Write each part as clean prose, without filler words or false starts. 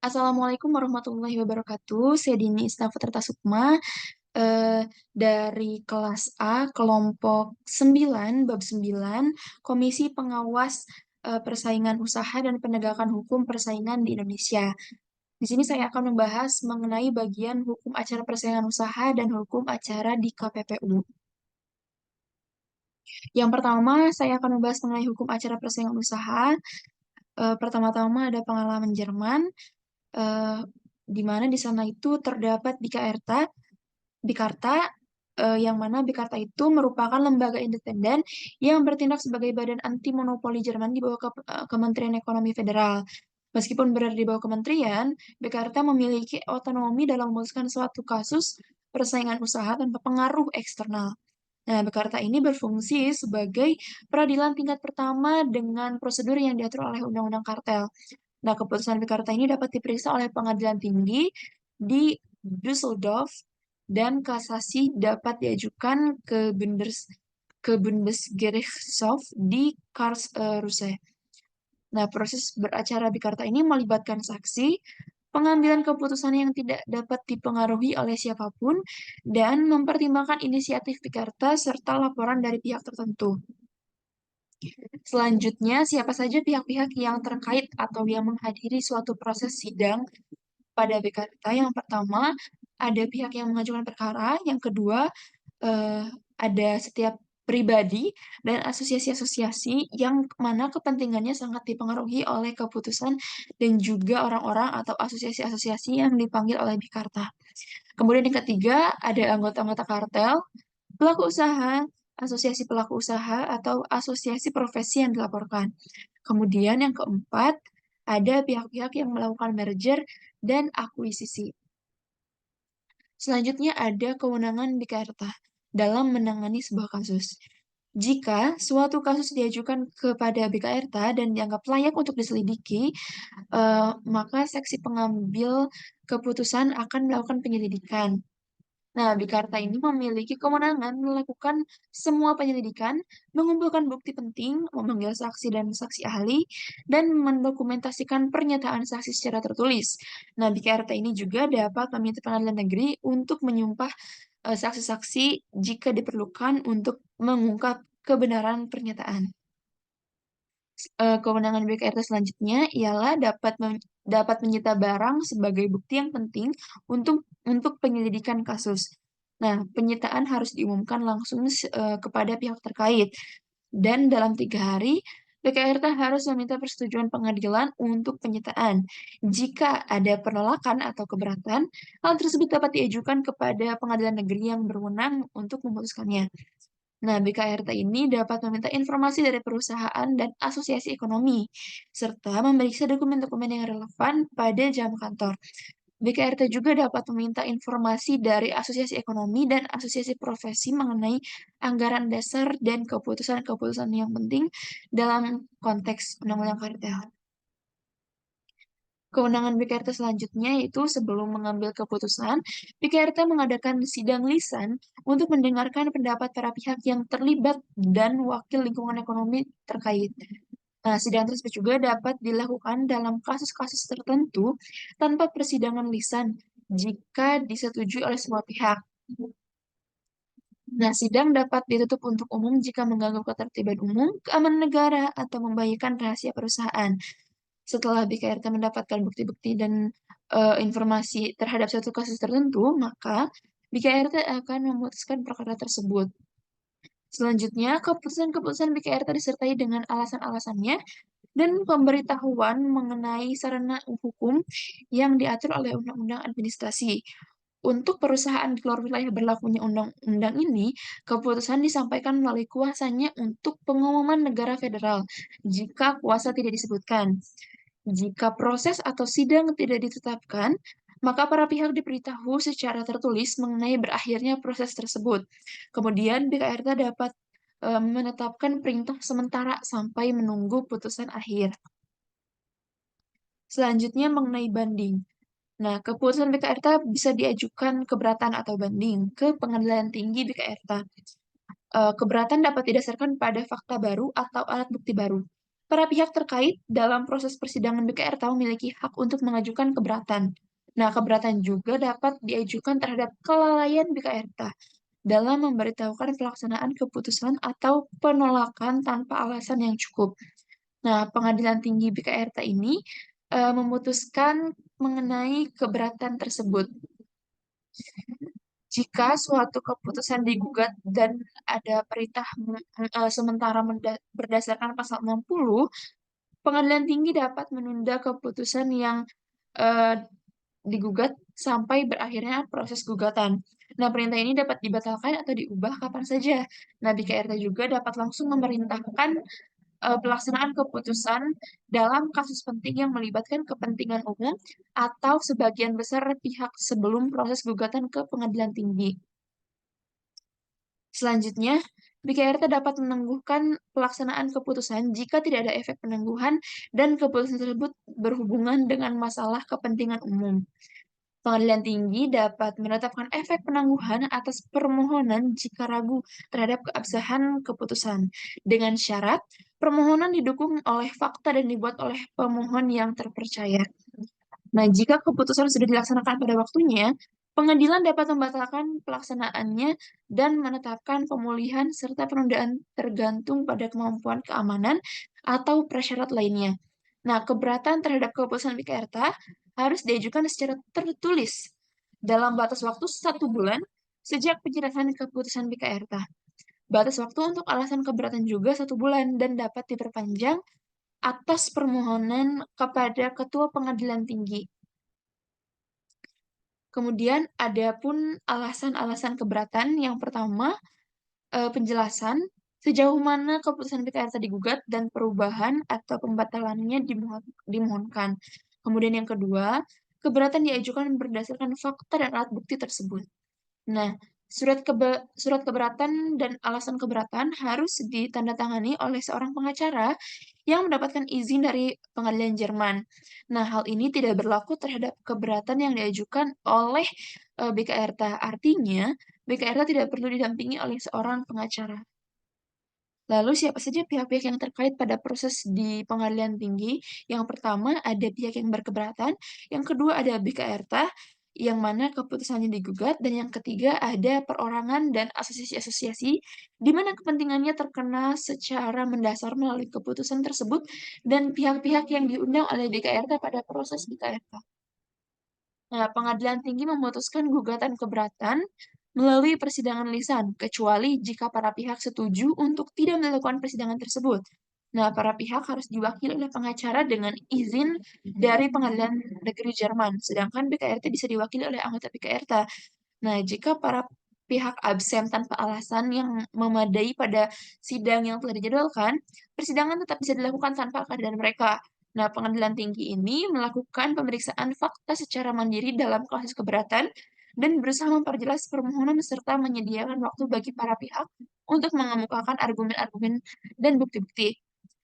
Assalamualaikum warahmatullahi wabarakatuh. Saya Dini Istiafatri Sukma dari kelas A, kelompok 9, bab 9, Komisi Pengawas Persaingan Usaha dan Penegakan Hukum Persaingan di Indonesia. Di sini saya akan membahas mengenai bagian hukum acara persaingan usaha dan hukum acara di KPPU. Yang pertama, saya akan membahas mengenai hukum acara persaingan usaha. Pertama-tama ada pengalaman Jerman, eh, di mana di sana itu terdapat Bikarta, yang mana Bikarta itu merupakan lembaga independen yang bertindak sebagai badan anti monopoli Jerman di bawah Kementerian Ekonomi Federal. Meskipun berada di bawah kementerian, Bikarta memiliki otonomi dalam memutuskan suatu kasus persaingan usaha tanpa pengaruh eksternal. Nah, Bikarta ini berfungsi sebagai peradilan tingkat pertama dengan prosedur yang diatur oleh Undang-Undang Kartel. Nah, keputusan Jakarta ini dapat diperiksa oleh pengadilan tinggi di Düsseldorf dan kasasi dapat diajukan ke Bundesgerichtshof di Karlsruhe. Nah, proses beracara Jakarta ini melibatkan saksi, pengambilan keputusan yang tidak dapat dipengaruhi oleh siapapun, dan mempertimbangkan inisiatif Jakarta serta laporan dari pihak tertentu. Selanjutnya, siapa saja pihak-pihak yang terkait atau yang menghadiri suatu proses sidang pada BKT? Yang pertama, ada pihak yang mengajukan perkara. Yang kedua, eh, ada setiap pribadi dan asosiasi-asosiasi yang mana kepentingannya sangat dipengaruhi oleh keputusan dan juga orang-orang atau asosiasi-asosiasi yang dipanggil oleh Bikarta. Kemudian yang ketiga, ada anggota-anggota kartel, pelaku usaha, asosiasi pelaku usaha, atau asosiasi profesi yang dilaporkan. Kemudian yang keempat, ada pihak-pihak yang melakukan merger dan akuisisi. Selanjutnya ada kewenangan BKRTA dalam menangani sebuah kasus. Jika suatu kasus diajukan kepada BKRTA dan dianggap layak untuk diselidiki, maka seksi pengambil keputusan akan melakukan penyelidikan. Nah, Bikarta ini memiliki kewenangan melakukan semua penyelidikan, mengumpulkan bukti penting, memanggil saksi dan saksi ahli, dan mendokumentasikan pernyataan saksi secara tertulis. Nah, Bikarta ini juga dapat meminta pengadilan negeri untuk menyumpah saksi-saksi jika diperlukan untuk mengungkap kebenaran pernyataan. Kewenangan BKRT selanjutnya ialah dapat menyita barang sebagai bukti yang penting untuk penyelidikan kasus. Nah, penyitaan harus diumumkan langsung kepada pihak terkait. Dan dalam 3 hari, BKRT harus meminta persetujuan pengadilan untuk penyitaan. Jika ada penolakan atau keberatan, hal tersebut dapat diajukan kepada pengadilan negeri yang berwenang untuk memutuskannya. Nah, BKRT ini dapat meminta informasi dari perusahaan dan asosiasi ekonomi, serta memeriksa dokumen-dokumen yang relevan pada jam kantor. BKRT juga dapat meminta informasi dari asosiasi ekonomi dan asosiasi profesi mengenai anggaran dasar dan keputusan-keputusan yang penting dalam konteks undang-undang kartel. Kewenangan BKRT selanjutnya yaitu sebelum mengambil keputusan, BKRT mengadakan sidang lisan untuk mendengarkan pendapat para pihak yang terlibat dan wakil lingkungan ekonomi terkait. Nah, sidang tersebut juga dapat dilakukan dalam kasus-kasus tertentu tanpa persidangan lisan jika disetujui oleh semua pihak. Nah, sidang dapat ditutup untuk umum jika mengganggu ketertiban umum, keamanan negara, atau membahayakan rahasia perusahaan. Setelah BKRT mendapatkan bukti-bukti dan informasi terhadap suatu kasus tertentu, maka BKRT akan memutuskan perkara tersebut. Selanjutnya, keputusan-keputusan BKRT disertai dengan alasan-alasannya dan pemberitahuan mengenai sarana hukum yang diatur oleh Undang-Undang Administrasi. Untuk perusahaan di luar wilayah berlakunya undang-undang ini, keputusan disampaikan melalui kuasanya untuk pengumuman negara federal jika kuasa tidak disebutkan. Jika proses atau sidang tidak ditetapkan, maka para pihak diberitahu secara tertulis mengenai berakhirnya proses tersebut. Kemudian BKRT dapat menetapkan perintah sementara sampai menunggu putusan akhir. Selanjutnya mengenai banding. Nah, keputusan BKRT bisa diajukan keberatan atau banding ke Pengadilan Tinggi BKRT. Keberatan dapat didasarkan pada fakta baru atau alat bukti baru. Para pihak terkait dalam proses persidangan BKRTA memiliki hak untuk mengajukan keberatan. Nah, keberatan juga dapat diajukan terhadap kelalaian BKRTA dalam memberitahukan pelaksanaan keputusan atau penolakan tanpa alasan yang cukup. Nah, Pengadilan Tinggi BKRTA ini memutuskan mengenai keberatan tersebut. Jika suatu keputusan digugat dan ada perintah sementara berdasarkan pasal 60, Pengadilan Tinggi dapat menunda keputusan yang eh, digugat sampai berakhirnya proses gugatan. Nah, perintah ini dapat dibatalkan atau diubah kapan saja. Nah, BKRT juga dapat langsung memerintahkan pelaksanaan keputusan dalam kasus penting yang melibatkan kepentingan umum atau sebagian besar pihak sebelum proses gugatan ke pengadilan tinggi. Selanjutnya, BKRT dapat menangguhkan pelaksanaan keputusan jika tidak ada efek penangguhan dan keputusan tersebut berhubungan dengan masalah kepentingan umum. Pengadilan tinggi dapat menetapkan efek penangguhan atas permohonan jika ragu terhadap keabsahan keputusan, dengan syarat permohonan didukung oleh fakta dan dibuat oleh pemohon yang terpercaya. Nah, jika keputusan sudah dilaksanakan pada waktunya, pengadilan dapat membatalkan pelaksanaannya dan menetapkan pemulihan serta penundaan tergantung pada kemampuan keamanan atau prasyarat lainnya. Nah, keberatan terhadap keputusan BKRTA harus diajukan secara tertulis dalam batas waktu 1 bulan sejak penyerahan keputusan BKRTA. Batas waktu untuk alasan keberatan juga 1 bulan dan dapat diperpanjang atas permohonan kepada Ketua Pengadilan Tinggi. Kemudian ada pun alasan-alasan keberatan. Yang pertama, penjelasan sejauh mana keputusan PTRT digugat dan perubahan atau pembatalannya dimohonkan. Kemudian yang kedua, keberatan diajukan berdasarkan fakta dan alat bukti tersebut. Nah, surat keberatan dan alasan keberatan harus ditandatangani oleh seorang pengacara yang mendapatkan izin dari pengadilan Jerman. Nah, hal ini tidak berlaku terhadap keberatan yang diajukan oleh BKRTA. Artinya, BKRTA tidak perlu didampingi oleh seorang pengacara. Lalu siapa saja pihak-pihak yang terkait pada proses di pengadilan tinggi? Yang pertama ada pihak yang berkeberatan, yang kedua ada BKRTA, yang mana keputusannya digugat, dan yang ketiga ada perorangan dan asosiasi-asosiasi, di mana kepentingannya terkena secara mendasar melalui keputusan tersebut, dan pihak-pihak yang diundang oleh BKRTA pada proses BKRTA. Nah, Pengadilan Tinggi memutuskan gugatan keberatan melalui persidangan lisan, kecuali jika para pihak setuju untuk tidak melakukan persidangan tersebut. Nah, para pihak harus diwakili oleh pengacara dengan izin dari Pengadilan Negeri Jerman, sedangkan BKRT bisa diwakili oleh anggota BKRT. Nah, jika para pihak absen tanpa alasan yang memadai pada sidang yang telah dijadwalkan, persidangan tetap bisa dilakukan tanpa kehadiran mereka. Nah, Pengadilan Tinggi ini melakukan pemeriksaan fakta secara mandiri dalam kasus keberatan dan berusaha memperjelas permohonan serta menyediakan waktu bagi para pihak untuk mengemukakan argumen-argumen dan bukti-bukti.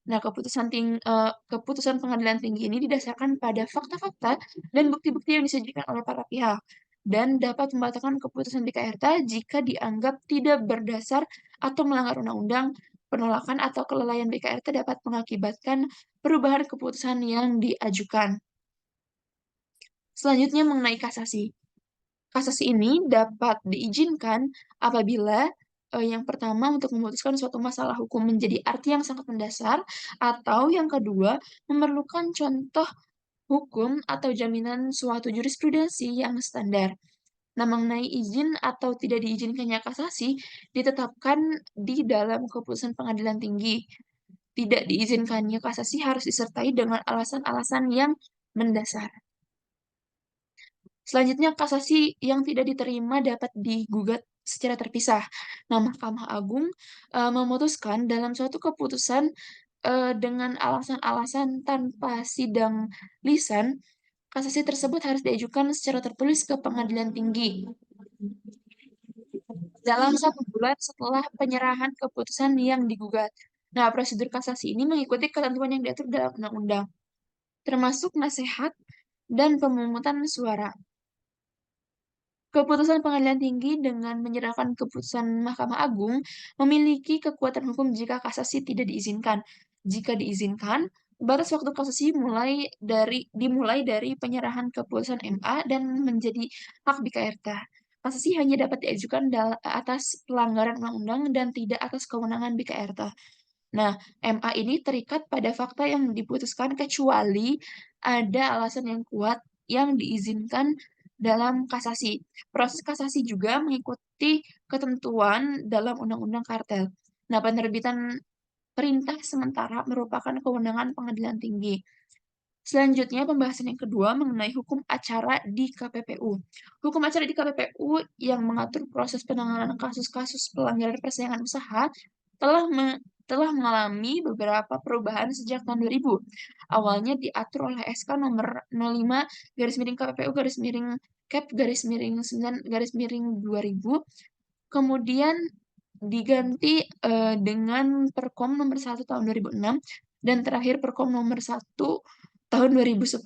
Nah, keputusan Pengadilan Tinggi ini didasarkan pada fakta-fakta dan bukti-bukti yang disajikan oleh para pihak dan dapat membatalkan keputusan BKRTA jika dianggap tidak berdasar atau melanggar undang-undang. Penolakan atau kelalaian BKRTA dapat mengakibatkan perubahan keputusan yang diajukan. Selanjutnya mengenai kasasi. Kasasi ini dapat diizinkan apabila yang pertama untuk memutuskan suatu masalah hukum menjadi arti yang sangat mendasar, atau yang kedua memerlukan contoh hukum atau jaminan suatu jurisprudensi yang standar. Nah, mengenai izin atau tidak diizinkannya kasasi ditetapkan di dalam keputusan pengadilan tinggi. Tidak diizinkannya kasasi harus disertai dengan alasan-alasan yang mendasar. Selanjutnya, kasasi yang tidak diterima dapat digugat secara terpisah. Nah, Mahkamah Agung memutuskan dalam suatu keputusan dengan alasan-alasan tanpa sidang lisan, kasasi tersebut harus diajukan secara tertulis ke pengadilan tinggi dalam 1 bulan setelah penyerahan keputusan yang digugat. Nah, prosedur kasasi ini mengikuti ketentuan yang diatur dalam undang-undang, termasuk nasihat dan pemungutan suara. Keputusan Pengadilan Tinggi dengan menyerahkan keputusan Mahkamah Agung memiliki kekuatan hukum jika kasasi tidak diizinkan. Jika diizinkan, batas waktu kasasi dimulai dari penyerahan keputusan MA dan menjadi hak BKRT. Kasasi hanya dapat diajukan atas pelanggaran undang-undang dan tidak atas kewenangan BKRT. Nah, MA ini terikat pada fakta yang diputuskan kecuali ada alasan yang kuat yang diizinkan dalam kasasi. Proses kasasi juga mengikuti ketentuan dalam Undang-Undang Kartel. Nah, penerbitan perintah sementara merupakan kewenangan pengadilan tinggi. Selanjutnya, pembahasan yang kedua mengenai hukum acara di KPPU. Hukum acara di KPPU yang mengatur proses penanganan kasus-kasus pelanggaran persaingan usaha telah mengalami beberapa perubahan sejak tahun 2000. Awalnya diatur oleh SK nomor 05 garis miring KPPU garis miring Cap garis miring 9 garis miring 2000. Kemudian diganti dengan Perkom nomor 1 tahun 2006 dan terakhir Perkom nomor 1 tahun 2010.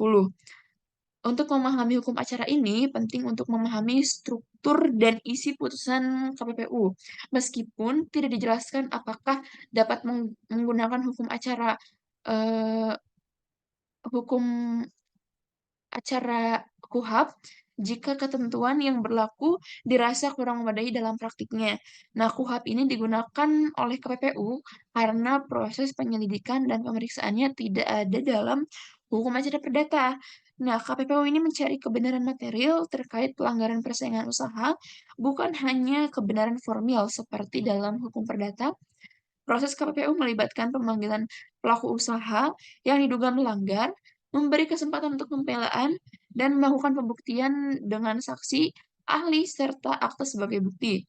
Untuk memahami hukum acara ini, penting untuk memahami struktur dan isi putusan KPPU. Meskipun tidak dijelaskan apakah dapat menggunakan eh, hukum acara KUHP jika ketentuan yang berlaku dirasa kurang memadai dalam praktiknya. Nah, KUHP ini digunakan oleh KPPU karena proses penyelidikan dan pemeriksaannya tidak ada dalam hukum acara perdata. Nah, KPPU ini mencari kebenaran material terkait pelanggaran persaingan usaha, bukan hanya kebenaran formil seperti dalam hukum perdata. Proses KPPU melibatkan pemanggilan pelaku usaha yang diduga melanggar, memberi kesempatan untuk pembelaan, dan melakukan pembuktian dengan saksi, ahli, serta akta sebagai bukti.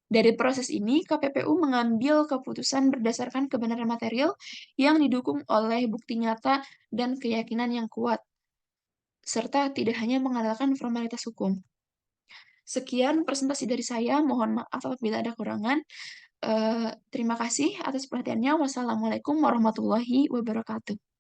Dari proses ini, KPPU mengambil keputusan berdasarkan kebenaran material yang didukung oleh bukti nyata dan keyakinan yang kuat, serta tidak hanya mengandalkan formalitas hukum. Sekian presentasi dari saya, mohon maaf apabila ada kurangan. Terima kasih atas perhatiannya. Wassalamualaikum warahmatullahi wabarakatuh.